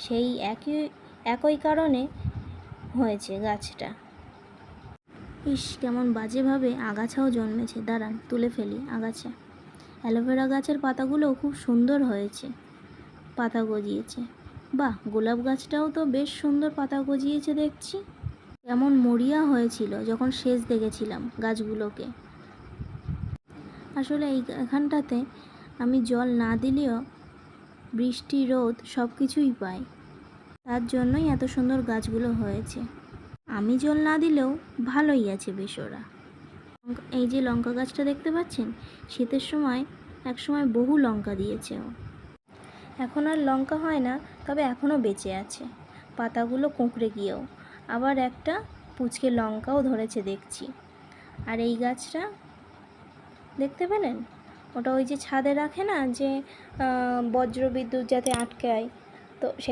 সেই একই কারণে হয়েছে গাছটা। ইস, কেমন বাজেভাবে আগাছাও জন্মেছে। দাঁড়ান, তুলে ফেলি আগাছা। অ্যালোভেরা গাছের পাতাগুলোও খুব সুন্দর হয়েছে, পাতা গজিয়েছে। বাহ, গোলাপ গাছটাও তো বেশ সুন্দর পাতা গজিয়েছে দেখছি। কেমন মরিয়া হয়েছিল যখন শেষ দেখেছিলাম গাছগুলোকে। আসলে এখানটাতে আমি জল না দিলেও বৃষ্টি, রোদ সব কিছুই পাই, তার জন্যই এত সুন্দর গাছগুলো হয়েছে। আমি জল না দিলেও ভালোই আছে বেশ ওরা। এই যে লঙ্কা গাছটা দেখতে পাচ্ছেন, শীতের সময় একসময় বহু লঙ্কা দিয়েছে ও। এখন আর লঙ্কা হয় না, তবে এখনও বেঁচে আছে, পাতাগুলো কুঁকড়ে গিয়েও। আবার একটা পুচকে লঙ্কাও ধরেছে দেখছি। আর এই গাছটা দেখতে পেলেন, ওটা ওই যে ছাদে রাখে না, যে বজ্র বিদ্যুৎ যাতে আটকায়, তো সেই